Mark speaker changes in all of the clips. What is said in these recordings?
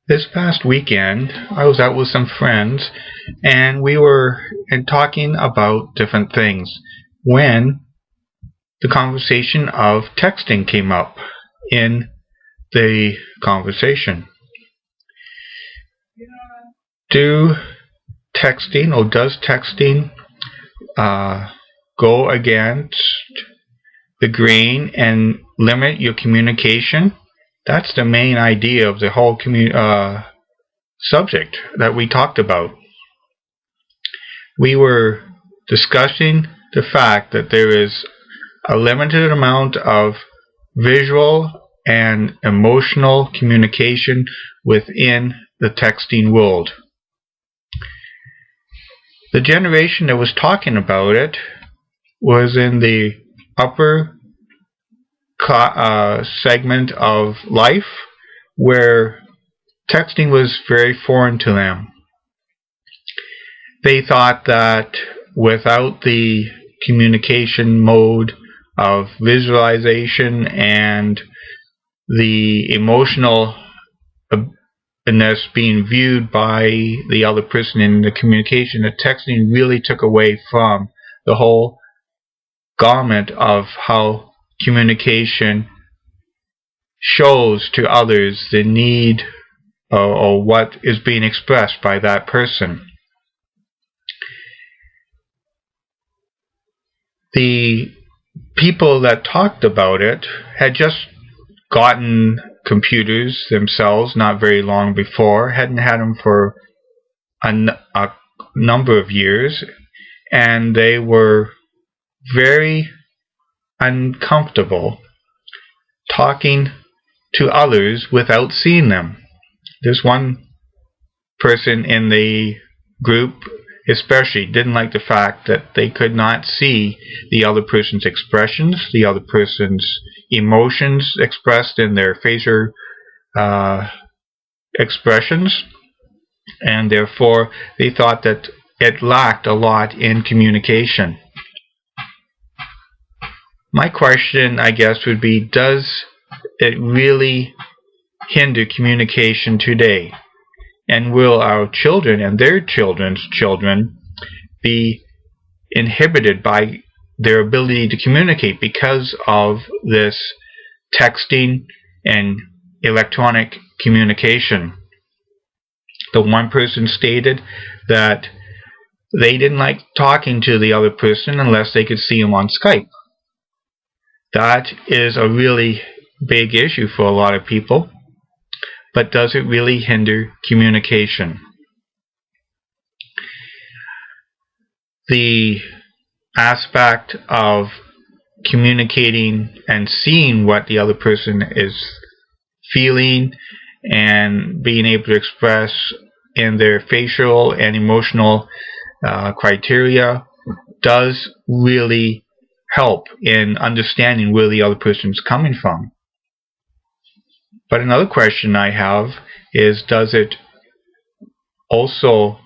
Speaker 1: This past weekend, I was out with some friends, and we were talking about different things when the conversation of texting came up in the conversation. Do does texting go against the grain and limit your communication? That's the main idea of the whole subject that we talked about. We were discussing the fact that there is a limited amount of visual and emotional communication within the texting world. The generation that was talking about it was in the upper segment of life where texting was very foreign to them. They thought that without the communication mode of visualization and the emotionalness being viewed by the other person in the communication, that texting really took away from the whole gamut of how communication shows to others the need or what is being expressed by that person. The people that talked about it had just gotten computers themselves not very long before, hadn't had them for a number of years, and they were very uncomfortable talking to others without seeing them. This one person in the group especially didn't like the fact that they could not see the other person's expressions, the other person's emotions expressed in their facial expressions, and therefore they thought that it lacked a lot in communication. My question, I guess, would be, does it really hinder communication today? And will our children and their children's children be inhibited by their ability to communicate because of this texting and electronic communication? The one person stated that they didn't like talking to the other person unless they could see him on Skype. That is a really big issue for a lot of people. But does it really hinder communication? The aspect of communicating and seeing what the other person is feeling and being able to express in their facial and emotional criteria does really help in understanding where the other person is coming from. But another question I have is, does it also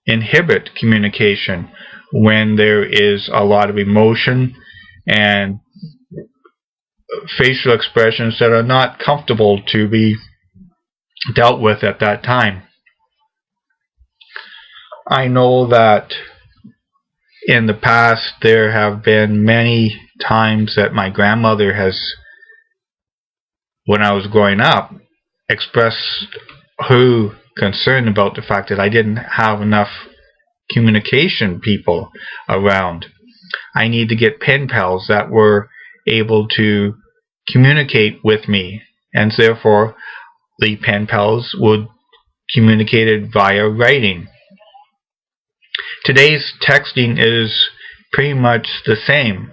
Speaker 1: inhibit communication when there is a lot of emotion and facial expressions that are not comfortable to be dealt with at that time? I know that in the past there have been many times that my grandmother has, when I was growing up, expressed her concern about the fact that I didn't have enough communication people around. I need to get pen pals that were able to communicate with me, and therefore the pen pals would communicate it via writing. Today's texting is pretty much the same.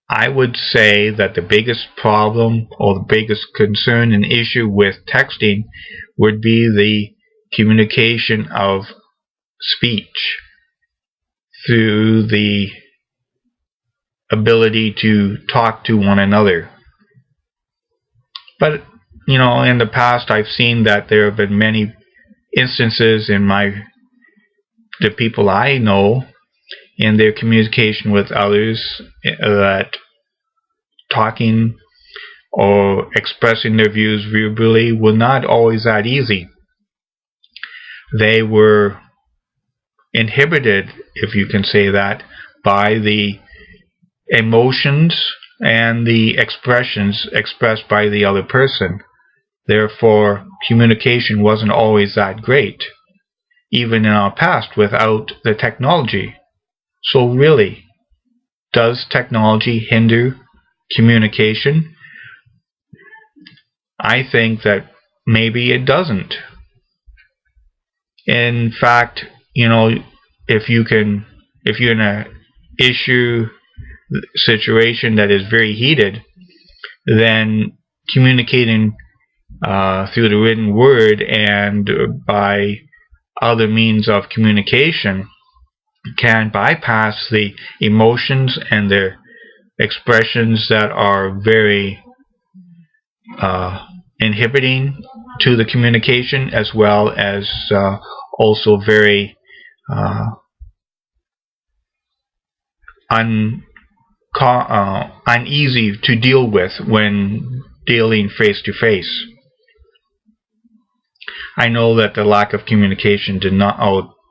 Speaker 1: I would say that the biggest problem or the biggest concern and issue with texting would be the communication of speech through the ability to talk to one another. But, in the past I've seen that there have been many instances in the people I know in their communication with others that talking or expressing their views verbally were not always that easy. They were inhibited, if you can say that, by the emotions and the expressions expressed by the other person. Therefore, communication wasn't always that great, even in our past, without the technology. So really, does technology hinder communication? I think that maybe it doesn't. In fact, if you're in a issue situation that is very heated, then communicating through the written word and by other means of communication can bypass the emotions and the expressions that are very inhibiting to the communication, as well as also very uneasy to deal with when dealing face to face. I know that the lack of communication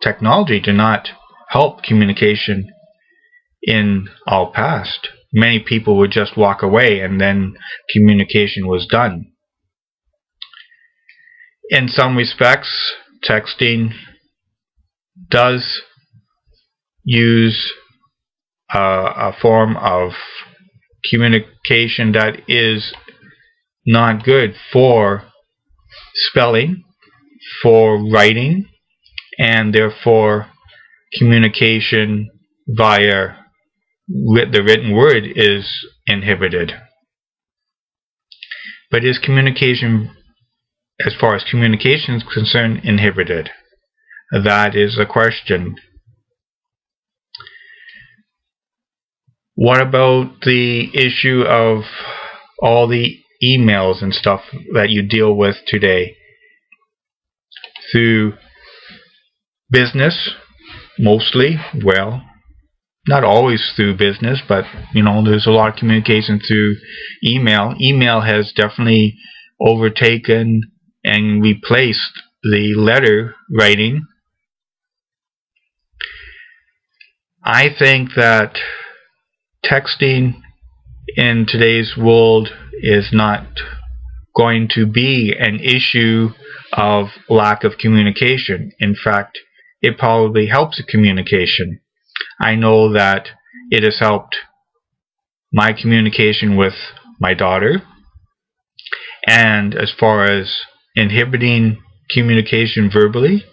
Speaker 1: technology did not help communication in our past. Many people would just walk away and then communication was done. In some respects, texting does use a form of communication that is not good for spelling, for writing, and therefore communication via the written word is inhibited. But is communication, as far as communication is concerned, inhibited? That is a question. What about the issue of all the emails and stuff that you deal with today? Through business, mostly. Well, not always through business, but there's a lot of communication through email. Email has definitely overtaken and replaced the letter writing. I think that texting in today's world is not going to be an issue of lack of communication. In fact, it probably helps the communication. I know that it has helped my communication with my daughter, and as far as inhibiting communication verbally,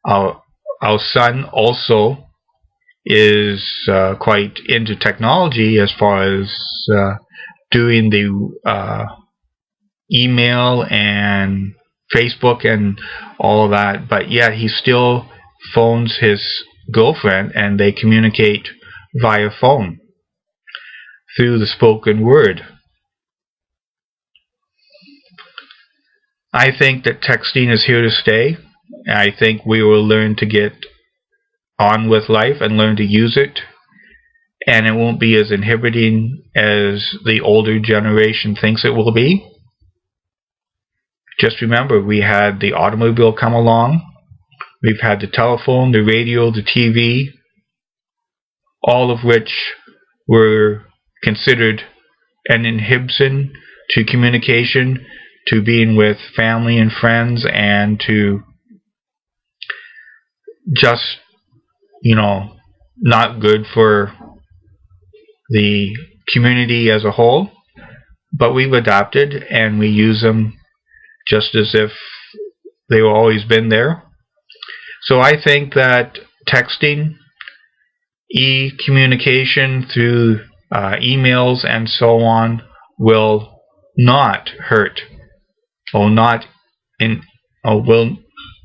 Speaker 1: our son also is quite into technology as far as doing the email and Facebook and all of that, but yet he still phones his girlfriend and they communicate via phone through the spoken word. I think that texting is here to stay. I think we will learn to get on with life and learn to use it, and it won't be as inhibiting as the older generation thinks it will be. Just remember, we had the automobile come along, we've had the telephone, the radio, the TV, all of which were considered an inhibition to communication, to being with family and friends, and to just, not good for the community as a whole. But we've adapted and we use them just as if they were always been there. So I think that texting, e-communication through emails and so on will not hurt or will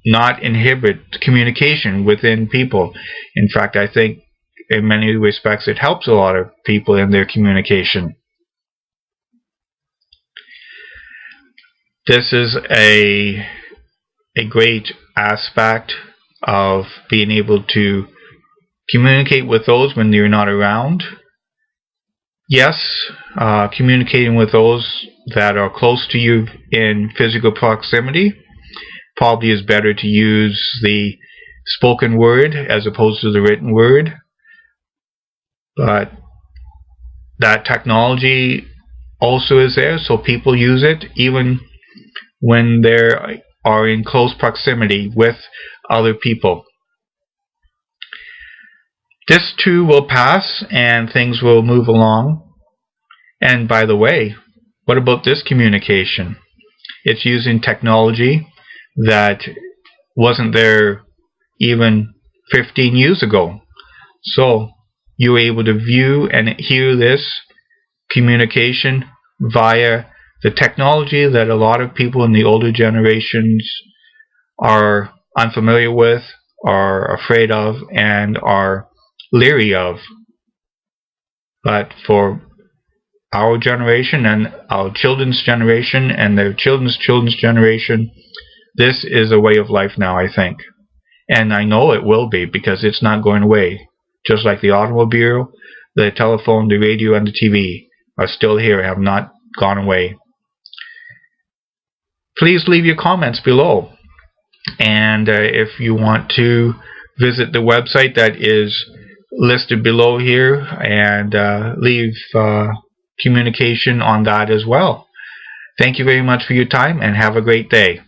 Speaker 1: not inhibit communication within people. In fact, I think in many respects it helps a lot of people in their communication. This is a great aspect of being able to communicate with those when you're not around. Yes, communicating with those that are close to you in physical proximity probably is better to use the spoken word as opposed to the written word. But that technology also is there, so people use it even when they are in close proximity with other people. This too will pass and things will move along. And by the way, what about this communication? It's using technology that wasn't there even 15 years ago. So you're able to view and hear this communication via the technology that a lot of people in the older generations are unfamiliar with, are afraid of, and are leery of. But for our generation and our children's generation and their children's generation, this is a way of life now, I think. And I know it will be, because it's not going away. Just like the automobile, the telephone, the radio, and the TV are still here, have not gone away. Please leave your comments below. And if you want to visit the website that is listed below here, and leave communication on that as well. Thank you very much for your time, and have a great day.